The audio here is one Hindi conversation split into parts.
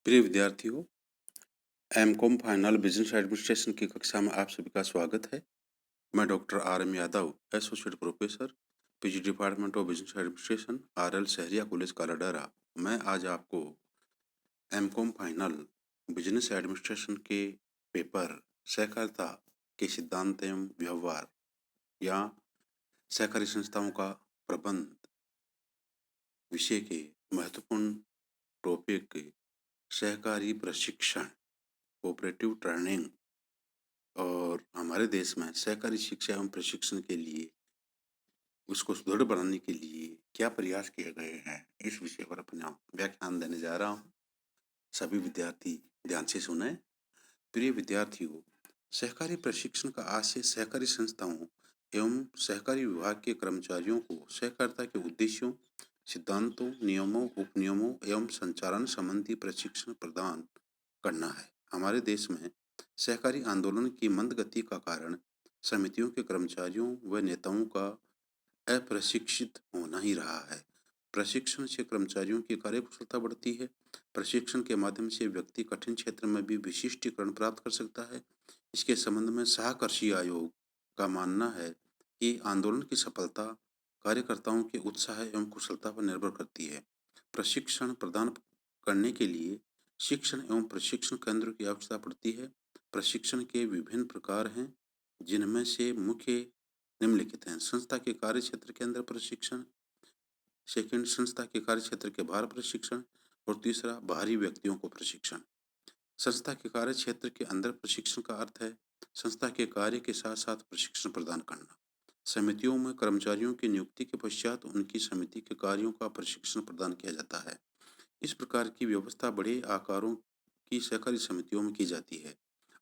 प्रिय विद्यार्थियों, एमकॉम फाइनल बिजनेस एडमिनिस्ट्रेशन की कक्षा में आप सभी का स्वागत है। मैं doctor R M Yadav, associate professor, PG department of business administration, RL Sahariya college Kaladara. मैं आज आपको एमकॉम फाइनल बिजनेस एडमिनिस्ट्रेशन के पेपर सहकारिता के सिद्धांत एवं व्यवहार या सहकारी संस्थाओं का प्रबंध विषय के महत्वपूर्ण टॉपिक सहकारी प्रशिक्षण, कोऑपरेटिव ट्रेनिंग और हमारे देश में सहकारी शिक्षा एवं प्रशिक्षण के लिए उसको सुदृढ़ बनाने के लिए क्या प्रयास किए गए हैं, इस विषय पर अपना व्याख्यान देने जा रहा हूँ। सभी विद्यार्थी ध्यान से सुने। प्रिय विद्यार्थियों, सहकारी प्रशिक्षण का आशय सहकारी संस्थाओं एवं सहकारी विभाग के कर्मचारियों को सहकारिता के उद्देश्यों, सिद्धांतों, नियमों, उपनियमों एवं संचालन संबंधी प्रशिक्षण प्रदान करना है। हमारे देश में सहकारी आंदोलन की मंद गति का कारण समितियों के कर्मचारियों व नेताओं का अप्रशिक्षित होना ही रहा है। प्रशिक्षण से कर्मचारियों की कार्यकुशलता बढ़ती है। प्रशिक्षण के माध्यम से व्यक्ति कठिन क्षेत्र में भी विशिष्टीकरण प्राप्त कर सकता है। इसके संबंध में सहकर्षी आयोग का मानना है कि आंदोलन की सफलता कार्यकर्ताओं के उत्साह एवं कुशलता पर निर्भर करती है। प्रशिक्षण प्रदान करने के लिए शिक्षण एवं प्रशिक्षण केंद्र की आवश्यकता पड़ती है। प्रशिक्षण के विभिन्न प्रकार हैं, जिनमें से मुख्य निम्नलिखित हैं। संस्था के कार्य क्षेत्र के अंदर प्रशिक्षण, सेकंड संस्था के कार्य क्षेत्र के बाहर प्रशिक्षण और तीसरा बाहरी व्यक्तियों को प्रशिक्षण। संस्था के कार्य क्षेत्र के अंदर प्रशिक्षण का अर्थ है संस्था के कार्य के साथ साथ प्रशिक्षण प्रदान करना। समितियों में कर्मचारियों की नियुक्ति के पश्चात उनकी समिति के कार्यों का प्रशिक्षण प्रदान किया जाता है। इस प्रकार की व्यवस्था बड़े आकारों की सहकारी समितियों में की जाती है।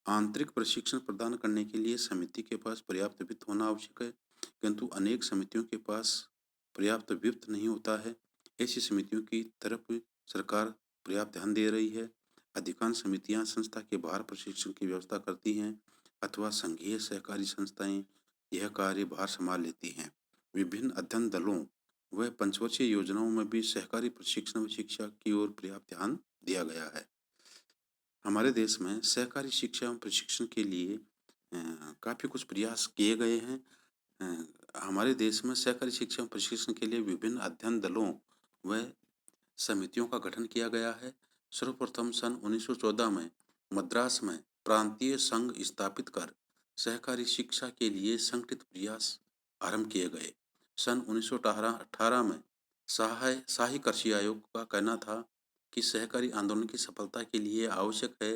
आंतरिक प्रशिक्षण प्रदान करने के लिए समिति के पास पर्याप्त वित्त होना आवश्यक है, किंतु अनेक समितियों के पास पर्याप्त वित्त नहीं होता है। ऐसी समितियों की तरफ सरकार पर्याप्त ध्यान दे रही है। अधिकांश समितियां संस्था के बाहर प्रशिक्षण की व्यवस्था करती हैं अथवा संघीय सहकारी संस्थाएं यह कार्य बाहर संभाल लेती हैं। विभिन्न अध्ययन दलों व पंचवर्षीय योजनाओं में भी सहकारी प्रशिक्षण व शिक्षा की ओर पर्याप्त ध्यान दिया गया है। हमारे देश में सहकारी शिक्षा एवं प्रशिक्षण के लिए काफ़ी कुछ प्रयास किए गए हैं। हमारे देश में सहकारी शिक्षा एवं प्रशिक्षण के लिए विभिन्न अध्ययन दलों व समितियों का गठन किया गया है। सर्वप्रथम सन 1914 में मद्रास में प्रांतीय संघ स्थापित कर सहकारी शिक्षा के लिए संगठित प्रयास आरंभ किए गए। सन 1918 में शाही कृषि आयोग का कहना था कि सहकारी आंदोलन की सफलता के लिए आवश्यक है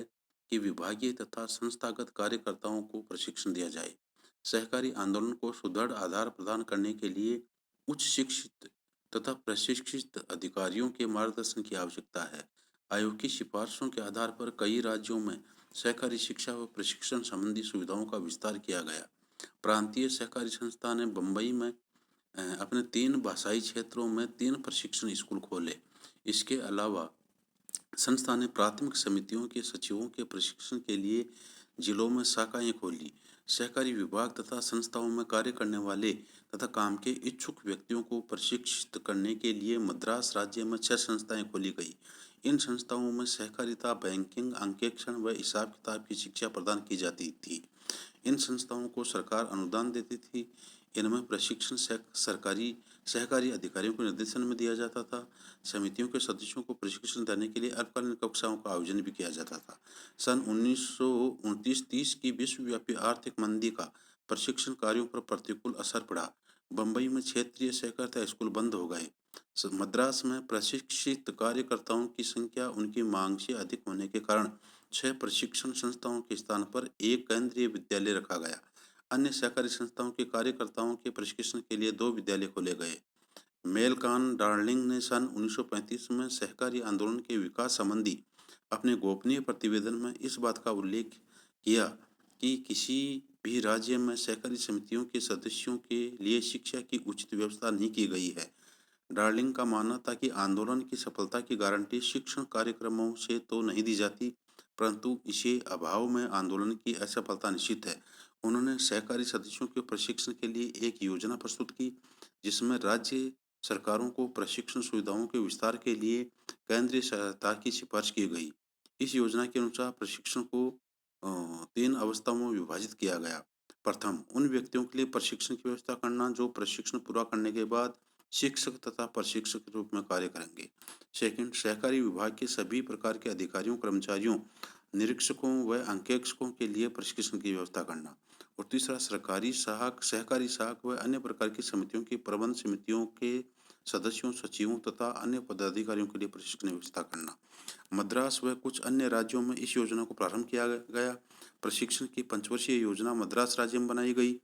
कि विभागीय तथा संस्थागत कार्यकर्ताओं को प्रशिक्षण दिया जाए। सहकारी आंदोलन को सुदृढ़ आधार प्रदान करने के लिए उच्च शिक्षित तथा प्रशिक्षित अधिकारियों के मार्गदर्शन की आवश्यकता है। आयोग की सिफारिशों के आधार पर कई राज्यों में सहकारी शिक्षा व प्रशिक्षण संबंधी सुविधाओं का विस्तार किया गया। प्रांतीय सहकारी संस्था ने बम्बई में अपने 3 भाषाई क्षेत्रों में 3 प्रशिक्षण स्कूल खोले। इसके अलावा संस्था ने प्राथमिक समितियों के सचिवों के प्रशिक्षण के लिए जिलों में शाखाएं खोली। सहकारी विभाग तथा संस्थाओं में कार्य करने वाले तथा काम के इच्छुक व्यक्तियों को प्रशिक्षित करने के लिए मद्रास राज्य में 6 संस्थाएं खोली गई। इन संस्थाओं में सहकारिता, बैंकिंग, अंकेक्षण व हिसाब किताब की शिक्षा प्रदान की जाती थी। इन संस्थाओं को सरकार अनुदान देती थी। इनमें प्रशिक्षण सरकारी सहकारी अधिकारियों को निर्देशन में दिया जाता था। समितियों के सदस्यों को प्रशिक्षण देने के लिए अल्पकालीन कक्षाओं का आयोजन भी किया जाता था। सन 1929-30 की विश्वव्यापी आर्थिक मंदी का प्रशिक्षण कार्यों पर प्रतिकूल असर पड़ा। बम्बई में क्षेत्रीय सहकारिता स्कूल बंद हो गए। मद्रास में प्रशिक्षित कार्यकर्ताओं की संख्या उनकी मांग से अधिक होने के कारण 6 प्रशिक्षण संस्थाओं के स्थान पर एक केंद्रीय विद्यालय रखा गया। अन्य सहकारी संस्थाओं के कार्यकर्ताओं के प्रशिक्षण के लिए 2 विद्यालय खोले गए। मेलकान डार्लिंग ने सन 1935 में सहकारी आंदोलन के विकास संबंधी अपने गोपनीय प्रतिवेदन में इस बात का उल्लेख किया कि किसी भी राज्य में सहकारी समितियों के सदस्यों के लिए शिक्षा की उचित व्यवस्था नहीं की गई है। डार्लिंग का मानना था कि आंदोलन की सफलता की गारंटी शिक्षण कार्यक्रमों से तो नहीं दी जाती, परंतु इसे अभाव में आंदोलन की असफलता निश्चित है। उन्होंने सहकारी सदस्यों के प्रशिक्षण के लिए एक योजना प्रस्तुत की, जिसमें राज्य सरकारों को प्रशिक्षण सुविधाओं के विस्तार के लिए केंद्रीय सहायता की सिफारिश की गई। इस योजना के अनुसार प्रशिक्षण को 3 अवस्थाओं में विभाजित किया गया। प्रथम, उन व्यक्तियों के लिए प्रशिक्षण की व्यवस्था करना जो प्रशिक्षण पूरा करने के बाद शिक्षक तथा प्रशिक्षक के रूप में कार्य करेंगे। सेकंड, सहकारी विभाग के सभी प्रकार के अधिकारियों, कर्मचारियों, निरीक्षकों व अंकेक्षकों के लिए प्रशिक्षण की व्यवस्था करना। और तीसरा, सरकारी शाख, सहकारी शाख व अन्य प्रकार की समितियों की प्रबंध समितियों के सदस्यों, सचिवों तथा अन्य पदाधिकारियों के लिए प्रशिक्षण की व्यवस्था करना। मद्रास व कुछ अन्य राज्यों में इस योजना को प्रारंभ किया गया। प्रशिक्षण की पंचवर्षीय योजना मद्रास राज्य में बनाई गई।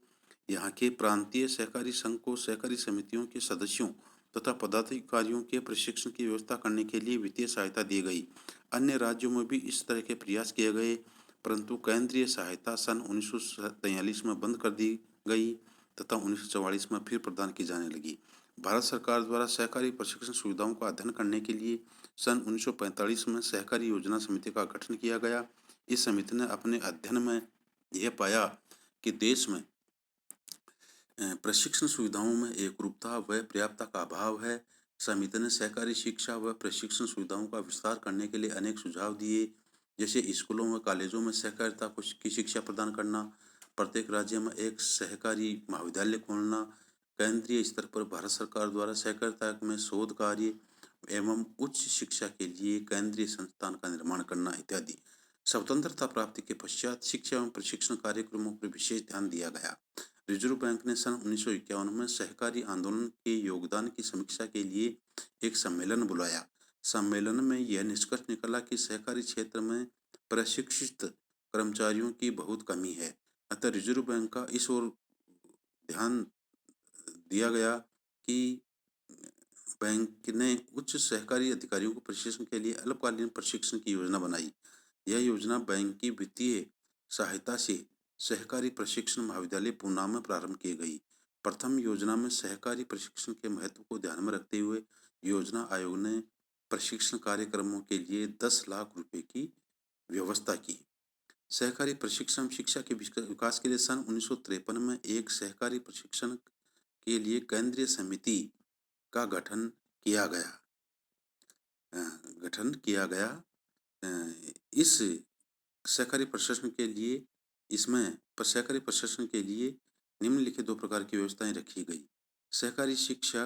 यहाँ के प्रांतीय सहकारी संघ को सहकारी समितियों के सदस्यों तथा पदाधिकारियों के प्रशिक्षण की व्यवस्था करने के लिए वित्तीय सहायता दी गई। अन्य राज्यों में भी इस तरह के प्रयास किए गए, परंतु केंद्रीय सहायता सन 1943 में बंद कर दी गई तथा 1944 में फिर प्रदान की जाने लगी। भारत सरकार द्वारा सहकारी प्रशिक्षण सुविधाओं का अध्ययन करने के लिए सन 1945 में सहकारी योजना समिति का गठन किया गया। इस समिति ने अपने अध्ययन में यह पाया कि देश में प्रशिक्षण सुविधाओं में एकरूपता व पर्याप्तता का अभाव है। समिति ने सहकारी शिक्षा व प्रशिक्षण सुविधाओं का विस्तार करने के लिए अनेक सुझाव दिए, जैसे स्कूलों व कॉलेजों में सहकारिता की शिक्षा प्रदान करना, प्रत्येक राज्य में एक सहकारी महाविद्यालय खोलना, केंद्रीय स्तर पर भारत सरकार द्वारा सहकारिता में शोध कार्य एवं उच्च शिक्षा के लिए केंद्रीय संस्थान का निर्माण करना इत्यादि। स्वतंत्रता प्राप्ति के पश्चात शिक्षा एवं प्रशिक्षण कार्यक्रमों पर विशेष ध्यान दिया गया। रिजर्व बैंक ने सन 1951 में सहकारी आंदोलन के योगदान की समीक्षा के लिए एक सम्मेलन बुलाया। सम्मेलन में यह निष्कर्ष निकला कि सहकारी क्षेत्र में प्रशिक्षित कर्मचारियों की बहुत कमी है, अतः रिजर्व बैंक का इस ओर ध्यान दिया गया कि बैंक ने उच्च सहकारी अधिकारियों को प्रशिक्षण के लिए अल्पकालीन प्रशिक्षण की योजना बनाई। यह योजना बैंक की वित्तीय सहायता से सहकारी प्रशिक्षण महाविद्यालय पूना में प्रारंभ की गई। प्रथम योजना में सहकारी प्रशिक्षण के महत्व को ध्यान में रखते हुए योजना आयोग ने प्रशिक्षण कार्यक्रमों के लिए 10 लाख रुपए की व्यवस्था की। सहकारी प्रशिक्षण शिक्षा के विकास के लिए सन 1953 में एक सहकारी प्रशिक्षण के लिए केंद्रीय समिति का गठन किया गया। इस सहकारी प्रशिक्षण के लिए सहकारी प्रशिक्षण के लिए निम्नलिखित 2 प्रकार की व्यवस्थाएं रखी गई। सहकारी शिक्षा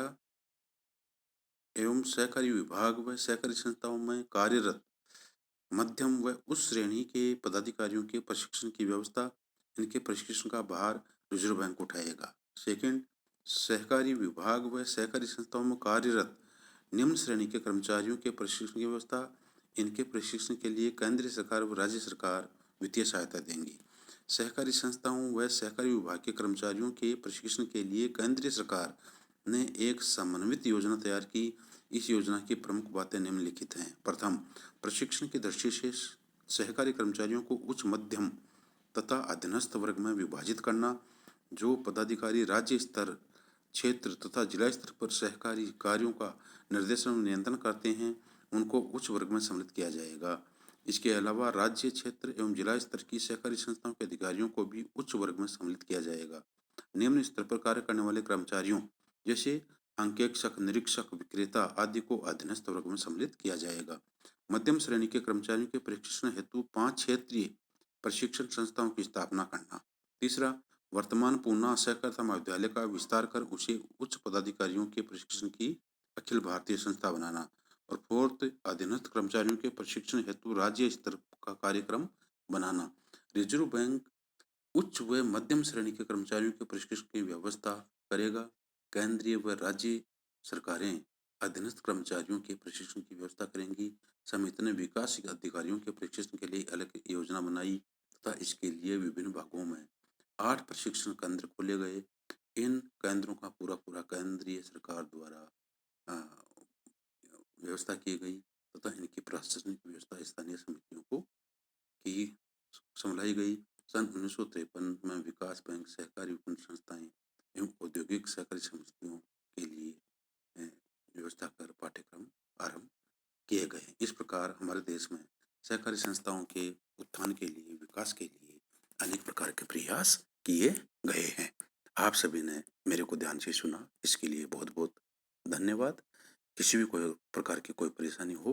एवं सहकारी विभाग व सहकारी संस्थाओं में कार्यरत मध्यम व उच्च श्रेणी के पदाधिकारियों के प्रशिक्षण की व्यवस्था, इनके प्रशिक्षण का भार रिजर्व बैंक उठाएगा। सेकंड, सहकारी विभाग व सहकारी संस्थाओं में कार्यरत निम्न श्रेणी के कर्मचारियों के प्रशिक्षण की व्यवस्था, इनके प्रशिक्षण के लिए केंद्र सरकार व राज्य सरकार वित्तीय सहायता देंगी। सहकारी संस्थाओं व सहकारी विभाग के कर्मचारियों के प्रशिक्षण के लिए केंद्रीय सरकार ने एक समन्वित योजना तैयार की। इस योजना की प्रमुख बातें निम्नलिखित हैं। प्रथम, प्रशिक्षण की दृष्टि से सहकारी कर्मचारियों को उच्च, मध्यम तथा अधीनस्थ वर्ग में विभाजित करना। जो पदाधिकारी राज्य स्तर, क्षेत्र तथा जिला स्तर पर सहकारी कार्यों का निर्देशन और नियंत्रण करते हैं, उनको उच्च वर्ग में सम्मिलित किया जाएगा। इसके अलावा राज्य, क्षेत्र एवं जिला स्तर की सहकारी संस्थाओं के अधिकारियों को भी उच्च वर्ग में सम्मिलित किया जाएगा। निम्न स्तर पर कार्य करने वाले कर्मचारियों जैसे अंकेक्षक, निरीक्षक, विक्रेता आदि को अधीनस्थ वर्ग में सम्मिलित किया जाएगा। मध्यम श्रेणी के कर्मचारियों के प्रशिक्षण हेतु 5 क्षेत्रीय प्रशिक्षण संस्थाओं की स्थापना करना। तीसरा, वर्तमान पूना सहकारिता महाविद्यालय का विस्तार कर उसे उच्च पदाधिकारियों के प्रशिक्षण की अखिल भारतीय संस्था बनाना। और फोर्थ, अधीनस्थ कर्मचारियों के प्रशिक्षण हेतु राज्य स्तर का कार्यक्रम बनाना। रिजर्व बैंक उच्च व मध्यम श्रेणी के कर्मचारियों के प्रशिक्षण की व्यवस्था करेगा। केंद्रीय व राज्य सरकारें अधीनस्थ कर्मचारियों के प्रशिक्षण की व्यवस्था करेंगी। समिति ने विकास अधिकारियों के प्रशिक्षण के लिए अलग योजना बनाई तथा इसके लिए विभिन्न भागों में 8 प्रशिक्षण केंद्र खोले गए। इन केंद्रों का पूरा केंद्रीय सरकार द्वारा व्यवस्था की गई तथा इनकी प्रशासनिक व्यवस्था स्थानीय समितियों को की संभाली गई। सन 1953 में विकास बैंक, सहकारी विपणन संस्थाएं एवं औद्योगिक सहकारी समितियों के लिए व्यवस्था कर पाठ्यक्रम आरंभ किए गए। इस प्रकार हमारे देश में सहकारी संस्थाओं के उत्थान के लिए, विकास के लिए अनेक प्रकार के प्रयास किए गए हैं। आप सभी ने मेरे को ध्यान से सुना, इसके लिए बहुत बहुत धन्यवाद। किसी भी कोई प्रकार की कोई परेशानी हो